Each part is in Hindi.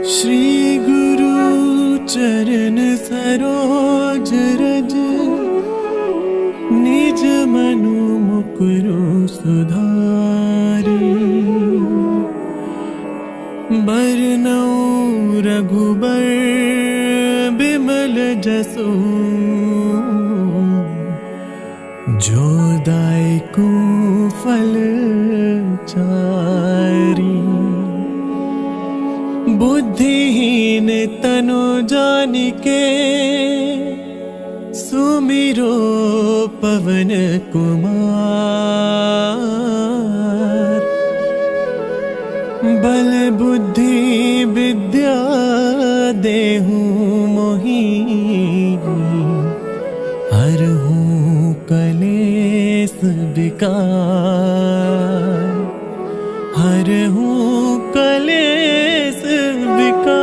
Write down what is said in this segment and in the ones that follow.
श्री गुरु चरण सरोज रज, निज मनु मुकुरु सुधारी। बरनउँ रघुबर बिमल जसु, जो दायकु फल चारी। बुद्धिहीन तनु जानिके, सुमिरो पवन कुमार। बल बुद्धि विद्या देहु मोहि, हरहु कलेस विकार। हरहु कलेस विकार।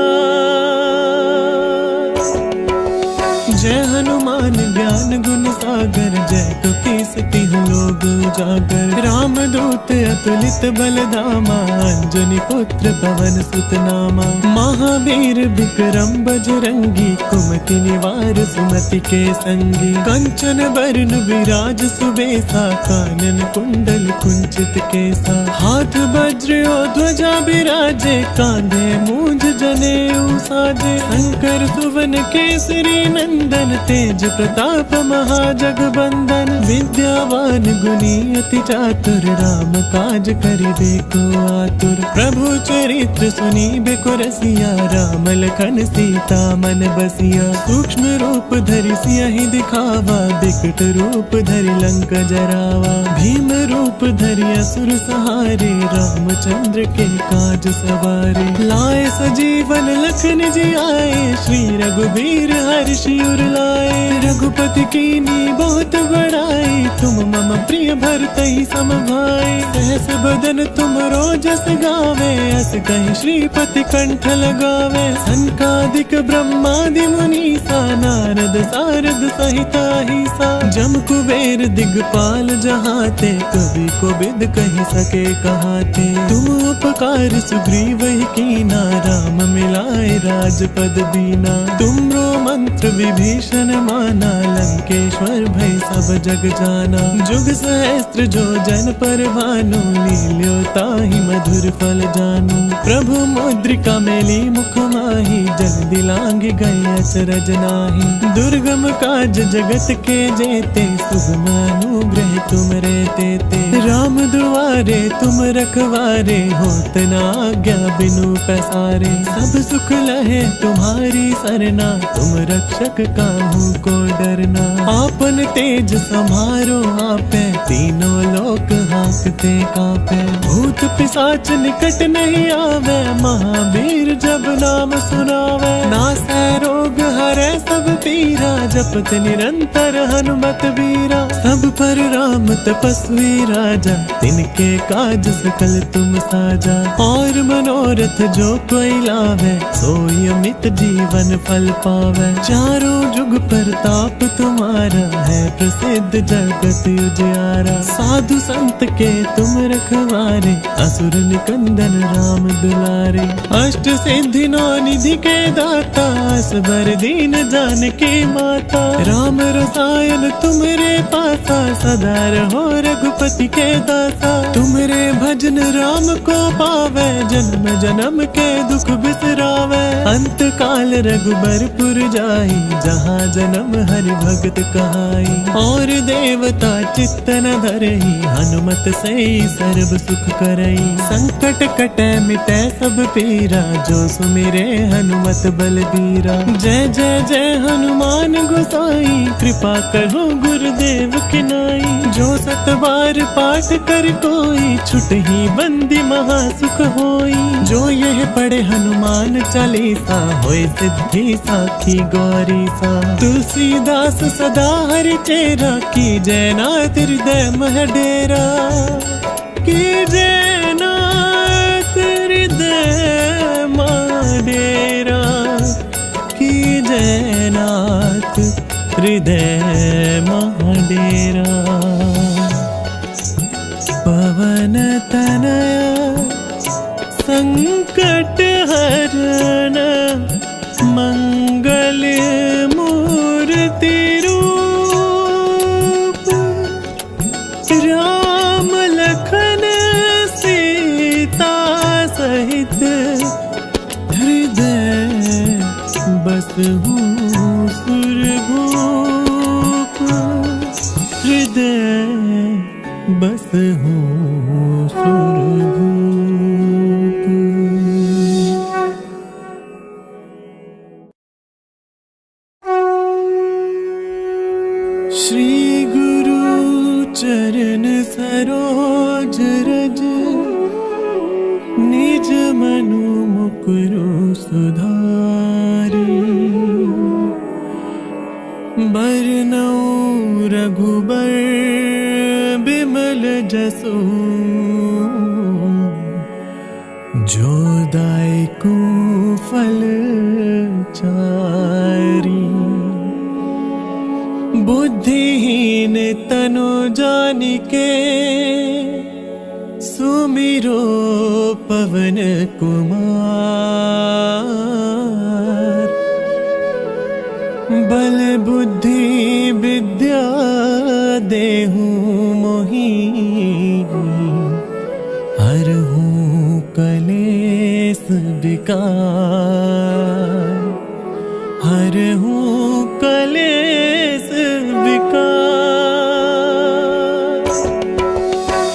जय हनुमान ज्ञान गुण सागर, जय कपीस तिहुँ लोक उजागर। राम दूत अतुलित बल धामा, अंजनी पुत्र पवन सुत नामा। महावीर विक्रम बजरंगी, कुमति निवार सुमति के संगी। कंचन बरन विराज सुबेसा, कानन कुंडल कुंचित केसा। हाथ वज्र और ध्वजा बिराजे, कांधे मूंज जनेऊ साजे। शंकर सुवन केसरी नंदन, तेज प्रताप महाजगबंदन। विद्यावान गुणी अति चातुर, राम काज करिबे को आतुर। प्रभु चरित्र सुनिबे को रसिया, राम लखन सीता मन बसिया। सूक्ष्म रूप धरि सियहि दिखावा, बिकट रूप धरि लंक जरावा। भीम रूप धरि असुर सहारे, रामचंद्र के काज सवारे। लाए सजीवन लखन जियाए, श्री रघुबीर हर्षि उर लाए। रघुपति कीन्ही बहुत बड़ाई, तुम मम प्रिय भरतहि सम भाई। सहस बदन तुम रोजस गावे, अस कहि श्रीपति कंठ लगावे। सनकादिक ब्रह्मादि मुनीसा, नारद सारद सहित अहिसा। जम कुबेर दिगपाल जहाते, कवि कोविद कहि सके कहाते। तुम उपकार सुग्रीवहि कीना, राम मिलाए राजपद दीना। तुमरो मंत्र विभीषण माना, लंकेश्वर भय सब जग जाना। जुग सहस्त्र जो जन पर भानु, लील्यो ताहि मधुर फल जानू। प्रभु मुद्रिका मेली मुख माहि, जन दिलांग गए अचरज नाहि। दुर्गम काज जगत के जेते, सुगम अनुग्रह तुम रे तेते। राम दुआरे तुम रखवारे, होत न आज्ञा बिनु पैसारे। सब सुख लहे तुम्हारी सरना, तुम रक्षक काहू को डरना। आपन तेज समारो आपे, तीनों लोक हांकते कांपे। भूत पिशाच निकट नहीं आवे, महावीर जब नाम सुनावे। नासै रोग हरै सब पीरा, जपत निरंतर हनुमत वीरा। सब पर राम तपस्वी राजा, तिनके काज सकल तुम साजा। और मनोरथ जो कोई लावे, सोई अमित जीवन फल पावे। चारों जुग परताप तुम्हारा, है प्रसिद्ध जगत उजियारा। साधु संत के तुम रखवारे, असुर निकंदन राम दुलारे। अष्ट सिद्धि नौ निधि के दाता, असबर दीन जानकी माता। राम रसायन तुमरे पासा, सदा रहो रघुपति के दासा। तुमरे भजन राम को पावे, जन्म जन्म के दुख बिसरावे। अंत काल रघुबरपुर जाई, जहाँ जन्म हरि भगत कहाई। और देवता चित्त न धरई, हनुमत से सर्व सुख करई। संकट कटे मिटे सब पीरा, जो सुमिरे हनुमत बलबीरा। जय जय जय हनुमान गोसाई, कृपा करो गुरुदेव की नाई। जो सत बार पाठ कर कोई, छुटहि बंदी महा सुख होई। जो यह पढ़े हनुमान चालीसा, होय सिद्धि साखी गौरी सा। तुलसीदास सदा हरि चेरा, की जय नाथ हृदय मह डेरा। की जय नाथ हृदय मह डेरा। की जय नाथ हृदय मह डेरा। पवन तनया संकट हरण मंगल मूर्ति रूप, राम लखन सीता सहित हृदय बसहु सुरभूप, हृदय बसहु सुरभूप। श्री गुरु चरण सरोज रज, निज मनु मुकुरु सुधारी, बरनउँ रघुबर बिमल जसु, जो दायकु फल चारी। बुद्धिहीन तनु जानिके, सुमिरो पवन कुमार। बल बुद्धि विद्या देहु मोहि, हरहु कलेस विकार, हरहु कलेस विकार।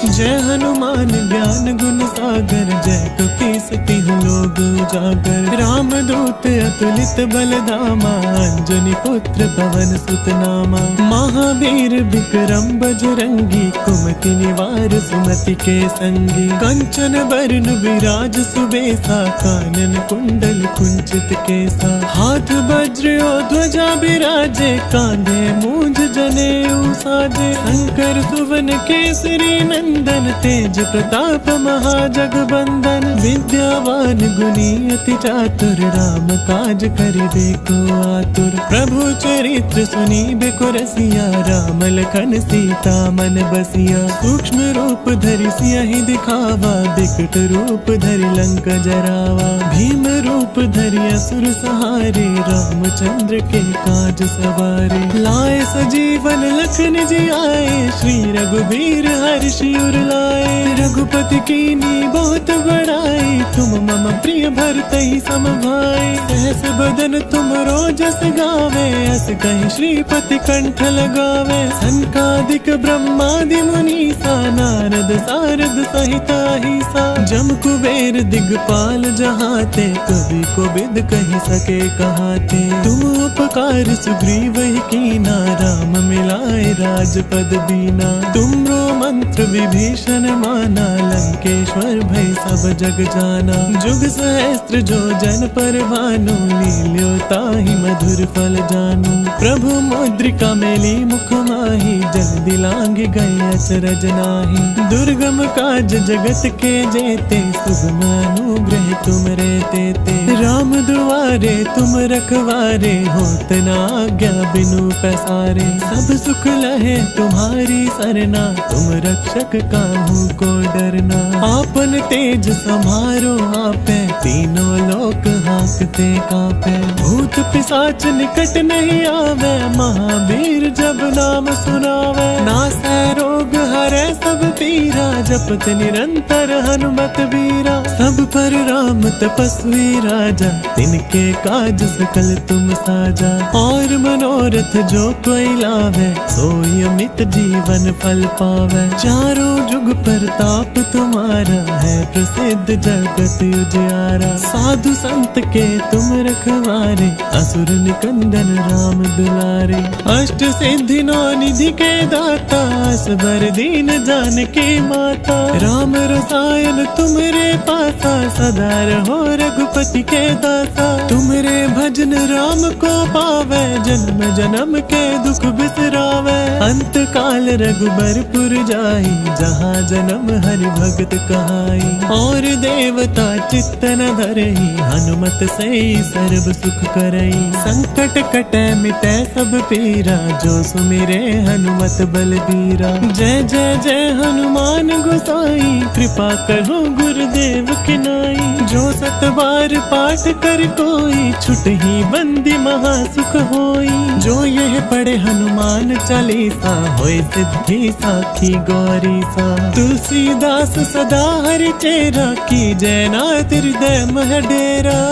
जय हनुमान ज्ञान गुण सागर, जय कपीस तिहु लोक उजागर। राम दूत अतुलित बल धामा, अंजनी पुत्र पवन सुत नामा। महावीर विक्रम बजरंगी, कुमति निवार सुमति के संगी। कंचन बरन विराज सुबेसा, कानन कुंडल कुंचित केसा। हाथ वज्र और ध्वजा बिराजे, कांधे मूंज जनेऊ साजे। शंकर सुवन केसरी नंदन, तेज प्रताप महाजगबंदन। विद्यावान गुणी अति चातुर, राम काज करिबे को आतुर। प्रभु चरित्र सुनिबे को रसिया, राम लखन सीता मन बसिया। सूक्ष्म रूप धरि सियहि दिखावा, बिकट रूप धरि लंक जरावा। भीम रूप धरि असुर सहारे, रामचंद्र के काज सवारे। लाए सजीवन लखन जियाए, श्री रघुबीर हर्षि उर लाए। रघुपति कीन्ही बहुत बड़ाई, तुम मम प्रिय भरतहि सम भाई। सहस बदन तुम रोजस गावे, अस कहि श्रीपति कंठ लगावे। सनकादिक ब्रह्मादि मुनीसा, नारद सारद सहित अहिसा। जम कुबेर दिगपाल जहाते, कवि कोविद कहि सके कहाते। तुम उपकार सुग्रीवहि कीना, राम मिलाए राजपद दीना। तुमरो मंत्र विभीषण माना, लंकेश्वर भय सब जग जाना। जुग सहस्त्र जो जन पर भानु, लील्यो ताहि मधुर फल जानू। प्रभु मुद्रिका मेली मुख माहि, जल दिलांघि गए अचरज नाहि। दुर्गम काज जगत के जेते, सुगम अनुग्रह तुम रे तेते। राम दुआरे तुम रखवारे, होत न आज्ञा बिनु पैसारे। सब सुख लहे तुम्हारी सरना, तुम रक्षक काहू को डरना। आपन तेज समारो आपे, तीनों लोक हांकते कांपे। भूत पिशाच निकट नहीं आवे, महावीर जब नाम सुनावे। नासै रोग हरै सब पीरा, जपत निरंतर हनुमत वीरा। सब पर राम तपस्वी राजा, तिनके काज सकल तुम साजा। और मनोरथ जो कोई लावे, सोई अमित जीवन फल पावे। चारों जुग प्रताप तुम्हारा, है प्रसिद्ध जगत उजियारा। साधु संत के तुम रखवारे, असुर निकंदन राम दुलारे। अष्ट सिद्धि नौ निधि के दाता, असबर दीन जानकी माता। राम रसायन तुमरे पासा, सदा रहो रघुपति के दासा। तुमरे भजन राम को पावे, जन्म जन्म के दुख बिसरावे। अंत काल रघुबरपुर जाई, जहाँ जन्म हरि भगत कहाई। और देवता चित्त न धरई, हनुमत से सर्व सुख करई। संकट कटै मिटै सब पीरा, जो सुमिरे हनुमत बलबीरा। जय जय जय हनुमान गोसाई, कृपा करो गुरुदेव की नाई। जो 7 बार पाठ कर कोई छुट ही बंदी महासुख होई। जो यह पढ़े हनुमान चालीसा होए सिद्धि साखी गौरी सा। तुलसीदास सदा हरि चेरा की जयनाथ हृदय मह डेरा।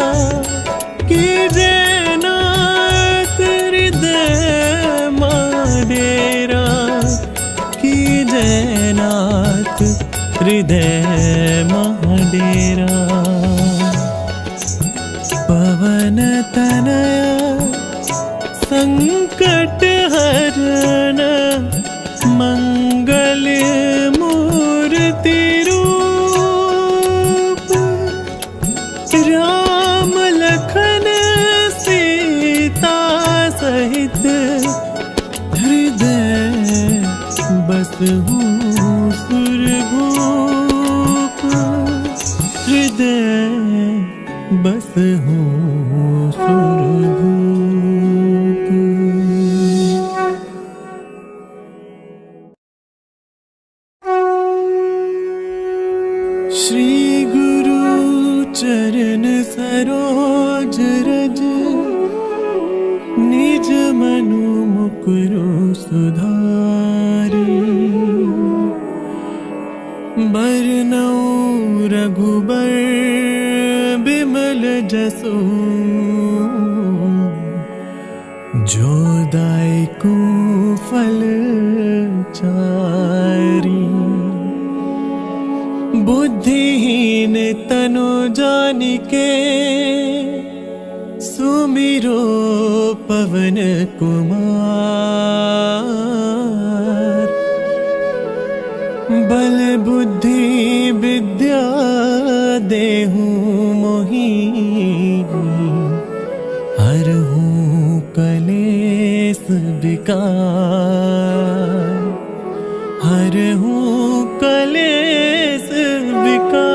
की जयनाथ हृदय मह डेरा। की जयनाथ हृदय मह डेरा। पवन तनया संकट हरण मंगल मूर्ति रूप। राम लखन सीता सहित हृदय बसहु सुरभूप। हृदय बसहु सुरभूप। श्री गुरु चरण सरोज रज निज मनु मुकुरु सुधारी। बरनउँ रघुबर बिमल जसु जो दायकु फल चारी। बुद्धिहीन तनु जानिके सुमिरो पवन कुमार। बल बुद्धि विद्या देहु मोहि हरहु कलेस विकार। हरहु कलेस विकार।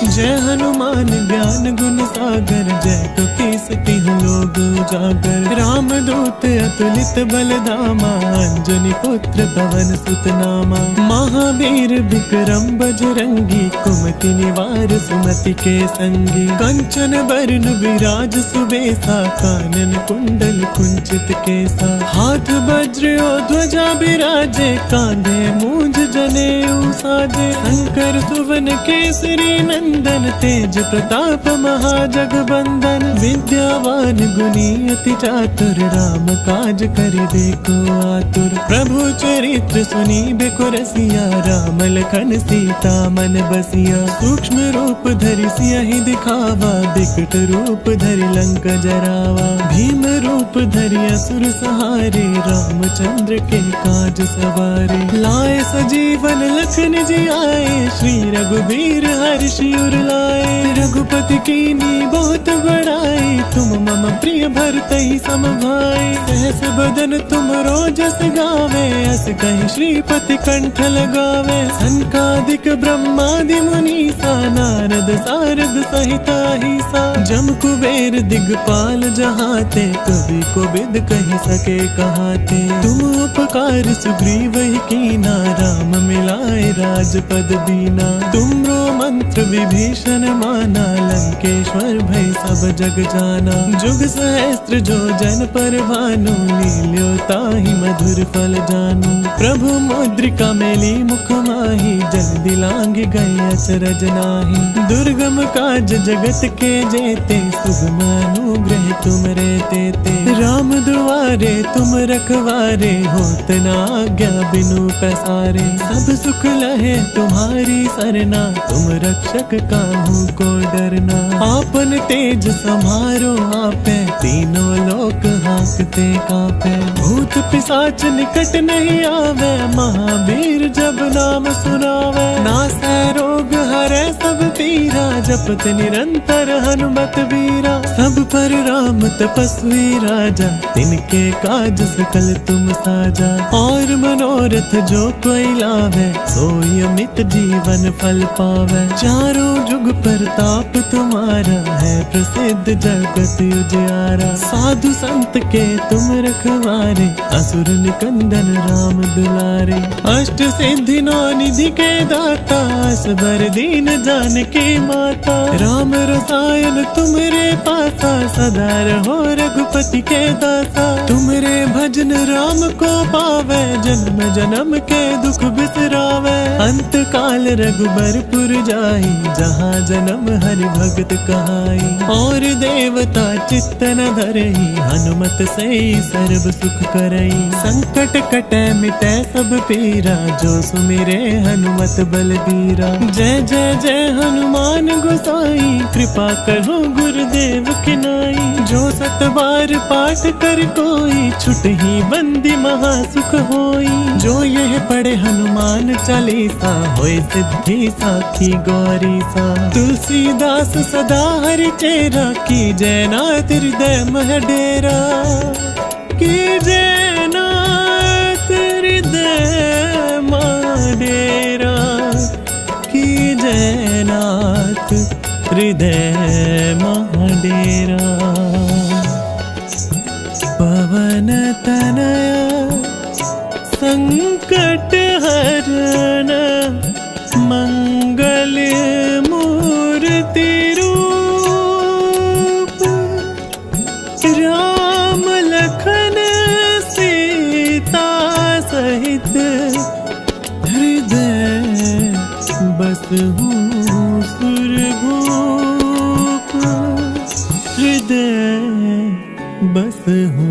जय हनुमान ज्ञान गुण सागर जय कपीस तिहु लोक उजागर। राम दूत अतुलित बल धामा अंजनी पुत्र पवन सुत नामा। महावीर विक्रम बजरंगी कुमति निवार सुमति के संगी। कंचन बरन विराज सुबेसा कानन कुंडल कुंचित केसा। हाथ वज्र और ध्वजा बिराजे कांधे मूंज जनेऊ साजे। शंकर सुवन केसरी नंदन तेज प्रताप महाजगबंदन। विद्यावान गुणी अति चातुर राम काज करिबे को आतुर। प्रभु चरित्र सुनिबे रसिया राम लखन सीता मन बसिया। सूक्ष्म रूप धरि सियहि दिखावा बिकट रूप धरि लंक जरावा। भीम रूप धरि असुर सहारे रामचंद्र के काज सवारे। लाए सजीवन लखन जियाए श्री रघुबीर हर्षि उर लाए। रघुपति कीनी बहुत बड़ाई तुम मम प्रिय भरतहि सम भाई। सहस बदन तुम रोजस गावे अस कहि श्रीपति कंठ लगावे। सनकादिक ब्रह्मादि मुनीसा नारद सारद सहित अहिसा। जम कुबेर दिगपाल जहाते कवि कोविद कहि सके कहाते। तुम उपकार सुग्रीव ही कीना राम मिलाए राजपद दीना। तुमरो मंत्र विभीषण माना लंकेश्वर भय सब जग जाना। जुग सहस्त्र जो जन पर भानु लील्यो ताहि मधुर फल जानू। प्रभु मुद्रिका मेली मुख माहि जल्दी लांग गए अचरज नाहि। दुर्गम काज जगत के जेते सुगम अनुग्रह तुम रे तेते। राम दुआरे तुम रखवारे होत न आज्ञा बिनु पैसारे। सब सुख लहे तुम्हारी सरना तुम रक्षक काहू को डरना। आपन तेज समारो आपे तीनों लोक हांकते कांपे। भूत पिशाच निकट नहीं आवे महावीर जब नाम सुनावे। नासै रोग हरै सब पीरा जपत निरंतर हनुमत वीरा। सब पर राम तपस्वी राजा, तिनके काज सकल तुम साजा। और मनोरथ जो कोई लावे, सोई अमित जीवन फल पावे। चारों जुग प्रताप तुम्हारा, है प्रसिद्ध जगत उजियारा। साधु संत के तुम रखवारे, असुर निकंदन राम दुलारे। अष्ट सिद्धि नौ निधि के दाता, असबर दीन जानकी माता। राम रसायन तुम्हारे पासा, सदा रहो रघुपति के दासा। तुम्हारे भजन राम को पावे, जन्म जन्म के दुख बिसरावे। अंत काल रघुबरपुर जाई, जहाँ जन्म हरि भगत कहाई। और देवता चित्त न धरई, हनुमत से सर्व सुख करई। संकट कटे मिटे सब पीरा, जो सुमिरे हनुमत बलबीरा। जय जय जय हनुमान गोसाई, कृपा करो गुरुदेव की नाई। जो सत बार पाठ कर कोई, छुटहि बंदी महासुख होई। जो यह पढ़े हनुमान चालीसा, होय सिद्धि साखी गौरी सा। तुलसीदास सदा हरि चेरा, की जय नाथ हृदय मह डेरा। की जय नाथ हृदय मह डेरा। की जय नाथ हृदय मह डेरा। पवन तनया संकट हरण, मंगल मूर्ति रूप। राम लखन सीता सहित, हृदय बसहु सुरभूप। हृदय बसहु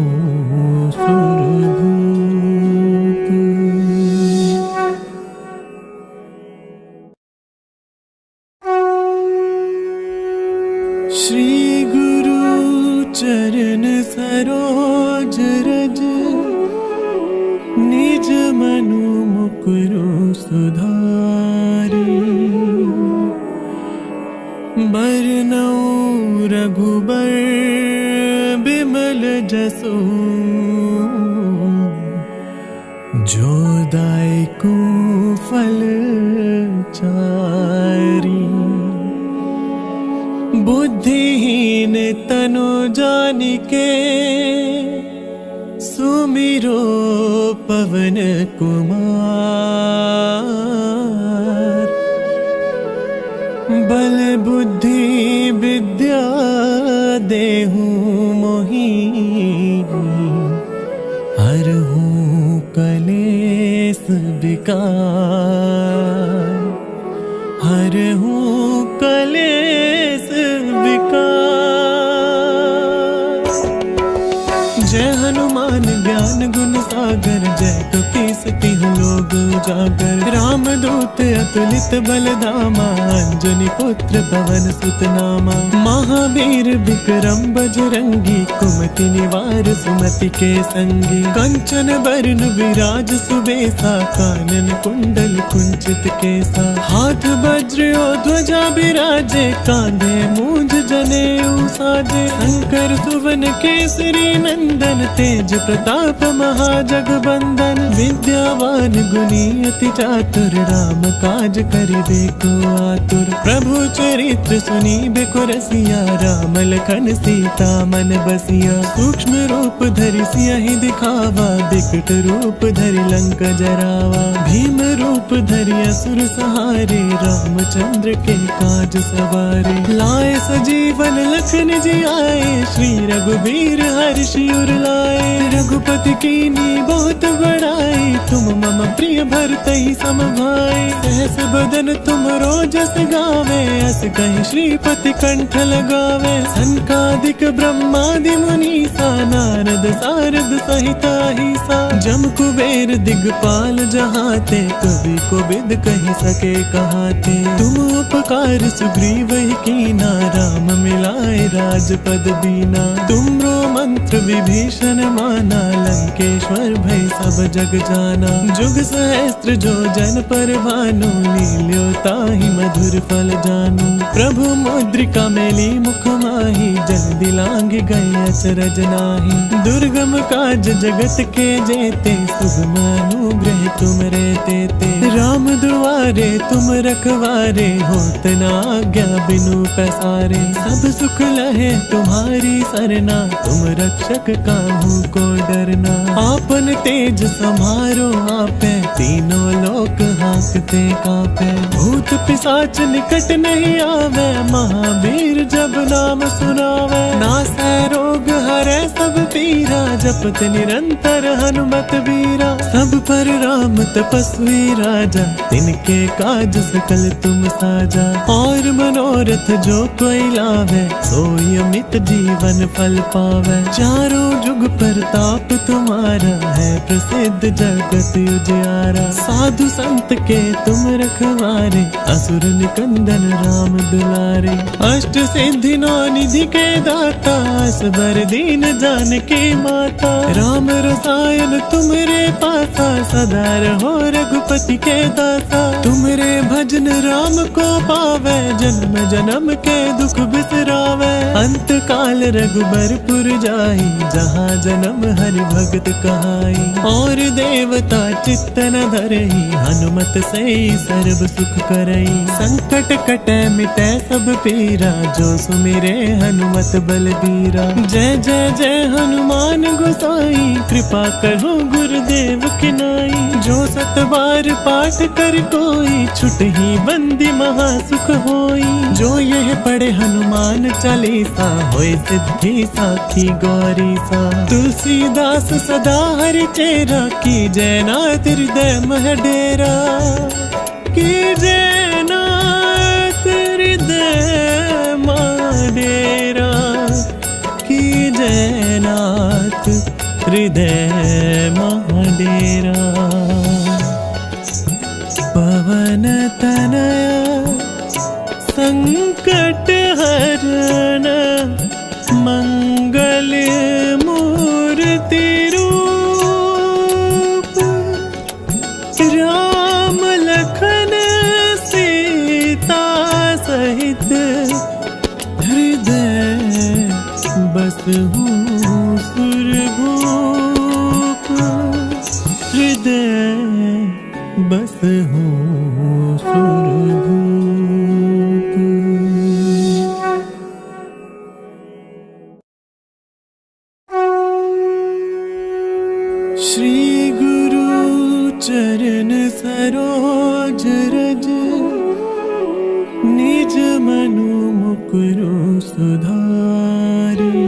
सुरभूप। श्री गुरु चरण सरोज रज, निज मनु मुकुरु सुधारी। बरनउँ रघुबर बिमल जसु, जो दायकु फल चारी। बुद्धिहीन तनु जानिके, सुमिरो पवन कुमार। बल बुद्धि विद्या देहु मोहि, हरहु कलेस विकार। हरहु कलेस विकार। जय हनुमान ज्ञान गुण सागर, जय कपीस तिहुँ लोक उजागर। राम दूत अतुलित बल धामा, अंजनी पुत्र पवन सुत नामा। महावीर विक्रम बजरंगी, कुमति निवार सुमति के संगी। कंचन बरन विराज सुबेसा, कानन कुंडल कुंचित केसा। हाथ वज्र और ध्वजा बिराजे, कांधे मूंज जनेऊ साजे। शंकर सुवन केसरी नंदन, तेज प्रताप महाजगबंदन। विद्यावान गुणी अति चातुर, राम काज करिबे को आतुर। प्रभु चरित्र सुनिबे को रसिया, राम लखन सीता मन बसिया। सूक्ष्म रूप धरि सियहि दिखावा, बिकट रूप धरि लंक जरावा। भीम रूप धरि असुर सहारे, रामचंद्र के काज सवारे। लाए सजीवन लखन जियाए, श्री रघुबीर हर्षि उर लाए। रघुपति कीन्ही बहुत बड़ाई, तुम मम प्रिय भरतहि सम भाई। सहस बदन तुम रोजस गावे, अस कहि श्रीपति कंठ लगावे। सनकादिक ब्रह्मादि मुनीसा, नारद सारद सहित अहिसा। जम कुबेर दिगपाल जहाते, कवि कोविद कहि सके कहाते। तुम उपकार सुग्रीव ही कीना, राम मिलाए राजपद दीना। तुमरो मंत्र विभीषण माना, लंकेश्वर भय सब जग जाना। जाना। जुग सहस्त्र जो जन पर भानु, लील्यो ताहि मधुर फल जानू। प्रभु मुद्रिका मेली मुख माही, जल दिलांग गए अचरज नाही। दुर्गम काज जगत के जेते, सुगम अनुग्रह तुम रे तेते। राम दुआरे तुम रखवारे, होत न आज्ञा बिनु पैसारे। सब सुख लहे तुम्हारी सरना, तुम रक्षक काहू को डरना। आपन तेज समारो आपे, तीनों लोक हाँकते कापे। भूत पिशाच निकट नहीं आवे, महावीर जब नाम सुनावे। नासै रोग हरै सब पीरा, जपत निरंतर हनुमत बीरा। सब पर राम तपस्वी राजा, तिनके काज सकल तुम साजा। और मनोरथ जो कोई लावे, सोई अमित जीवन फल पावे। चारों जुग प्रताप तुम्हारा, है प्रसिद्ध जगत उजियारा। साधु संत के तुम रखवारे, असुर निकंदन राम दुलारे। अष्ट सिद्धि नौ निधि के दाता, असबर दीन जानकी माता। राम रसायन तुमरे पासा, सदा रहो रघुपति के दासा। तुमरे भजन राम को पावे, जन्म जन्म के दुख बिसरावे। अंत काल रघुबरपुर जाई, जहाँ जन्म हरि भगत कहाई। और देवता चित्त न धरई, हनुमत से सर्व सुख करई। संकट कटै मिटै सब पीरा, जो सुमिरे हनुमत बलबीरा। जय जय जय हनुमान गोसाई, कृपा करो गुरुदेव की नाई। जो सत बार पाठ कर कोई, छुटहि बंदी महा सुख होई। जो यह पढ़े हनुमान चालीसा, होय सिद्धि साखी गौरी सा। तुलसीदास सदा हरि चेरा, की जय नाथ हृदय मह डेरा। की जय नाथ हृदय मह डेरा। की जय नाथ हृदय मह डेरा। पवन तनया संकट हरण, मंगल मूर्ति रूप। राम लखन सीता सहित, हृदय बसहु सुरभूप। हृदय बसहु सुरभूप। श्री गुरु चरण सरोज रज, निज मनु मुकुरु सुधारी।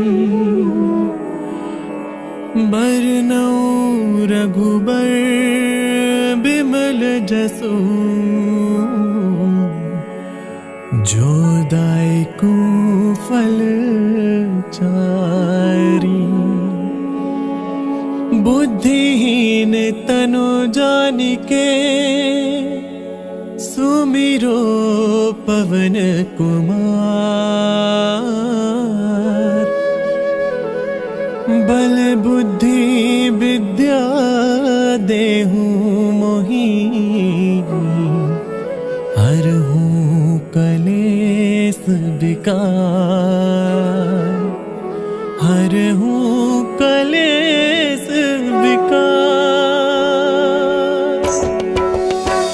बरनउँ रघुबर बिमल जसु, जो दायकु फल चारी। बुद्धिहीन तनु जानिके, सुमिरो पवन कुमार। बल बुद्धि विद्या देहु मोहि, हरहु कलेस विकार। हरहु कलेस विकार।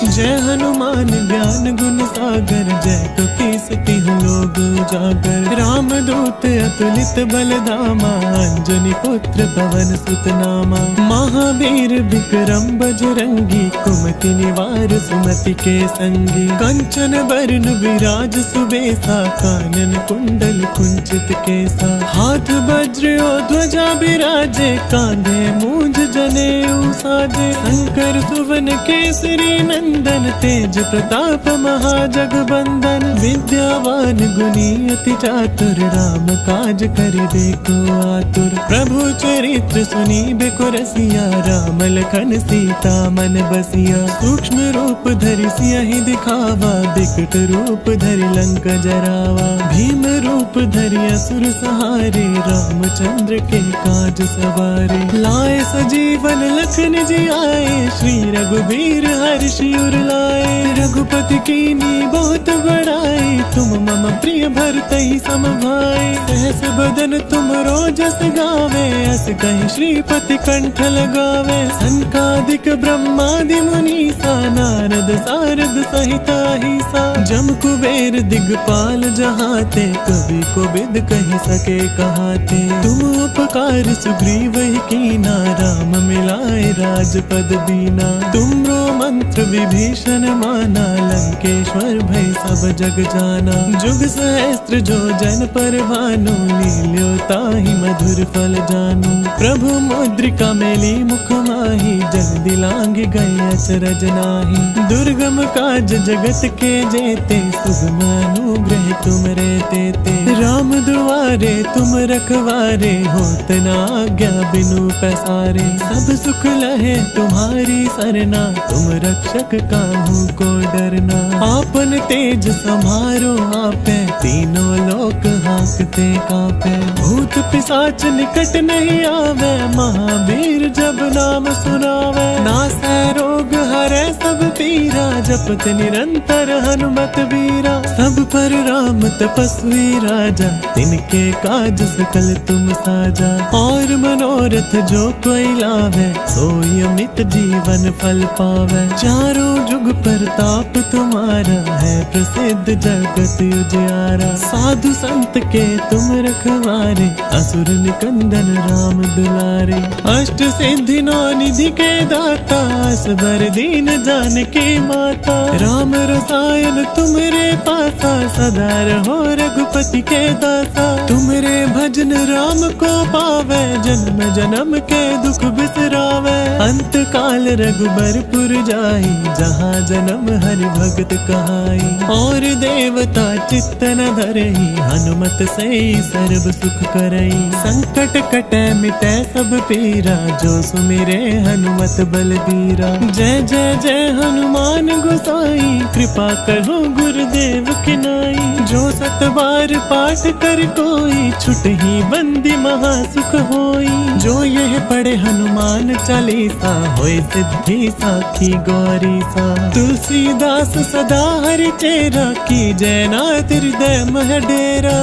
जय हनुमान ज्ञान गुण सागर, जय कपीस तिहुँ लोक उजागर। राम दूत अतुलित बल धामा, अंजनी पुत्र पवन सुत नामा। महावीर विक्रम बजरंगी, कुमति निवार सुमति के संगी। कंचन बरन विराज सुबेसा, कानन कुंडल कुंचित केसा। हाथ वज्र और ध्वजा बिराजे, कांधे मूंज जनेऊ साजे। शंकर सुवन केसरी नंदन, तेज प्रताप महाजगबंदन। विद्यावान सुनी अति चातुर, राम काज करिबे को आतुर। प्रभु चरित्र सुनी बेको रसिया, राम लखन सीता मन बसिया। सूक्ष्म रूप धरि सियहि दिखावा, बिकट रूप धरि लंक जरावा। भीम रूप धरि असुर सहारे, रामचंद्र के काज सवारे। लाए सजीवन लखन जी आए, श्री रघुबीर हर्षि उर लाए। रघुपति कीनी बहुत बड़ाई, तुम मम प्रिय भरतहि सम भाई। सहस बदन तुम रोजस गावे, अस कहि श्रीपति कंठ लगावे। सनकादिक ब्रह्मादि मुनीसा, नारद सारद सहित अहिसा। जम कुबेर दिगपाल जहाते, कवि कोविद कहि सके कहाते। तुम उपकार सुग्रीव ही कीना, राम मिलाए राजपद दीना। तुमरो मंत्र विभीषण माना, लंकेश्वर भय सब जग जाना। जुग सहस्त्र जो जन पर भानु, लील्यो ताहि मधुर फल जानु। प्रभु मुद्रिका मेली मुख माहि, जग दिलांग गए अचरज नाहि। दुर्गम काज जगत के जेते, सुगम अनुग्रह तुम रे तेते। राम दुआरे तुम रखवारे, होत न आज्ञा बिनु पैसारे। सब सुख लहे तुम्हारी सरना, तुम रक्षक काहू को डरना। आपन तेज समारो आपे, तीनों लोक हांकते कांपे। भूत पिशाच निकट नहीं आवे, महावीर जब नाम सुनावे। नासै रोग हरै सब पीरा, जपत निरंतर हनुमत वीरा। सब पर राम तपस्वी राजा, तिनके काज सकल तुम साजा। और मनोरथ जो कोई लावे, सोई अमित जीवन फल पावे। चारों जुग परताप तुम्हारा, है प्रसिद्ध जगत उजियारा। साधु संत के तुम रखवारे, असुर निकंदन राम दुलारे। अष्ट सिद्धि नौ निधि के दाता, असबर दीन जानकी माता। राम रसायन तुमरे पासा, सदा रहो रघुपति के दासा। तुमरे भजन राम को पावे, जन्म जन्म के दुख बिसरावे। अंत काल रघुबरपुर जाई, जहाँ जन्म हरि भगत कहाई। और देवता चित्त न धरई, हनुमत से सर्व सुख करई। संकट कटे मिटे सब पीरा, जो सुमिरे हनुमत बलबीरा। जय जय जय हनुमान गोसाई, कृपा करो गुरुदेव की नाई। जो सत बार पाठ कर कोई, छुटहि बंदी महा सुख होई। जो यह पढ़े हनुमान चालीसा, होय सिद्धि साखी गौरी सा। तुलसीदास सदा हरि चेरा, की जय नाथ हृदय मह डेरा।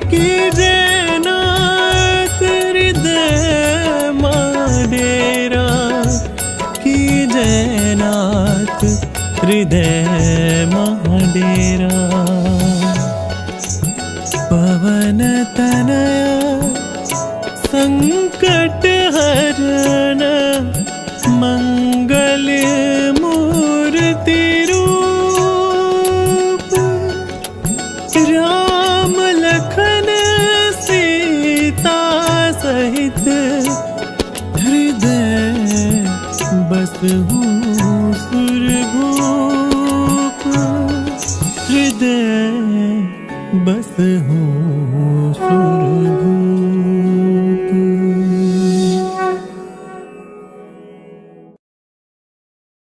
की जय नाथ हृदय मह डेरा। की जय नाथ हृदय मह डेरा। पवन तनया संकट हरण, मंगल मूर्ति रूप। राम लखन सीता सहित, हृदय बसहु सुरभूप। हृदय बसहु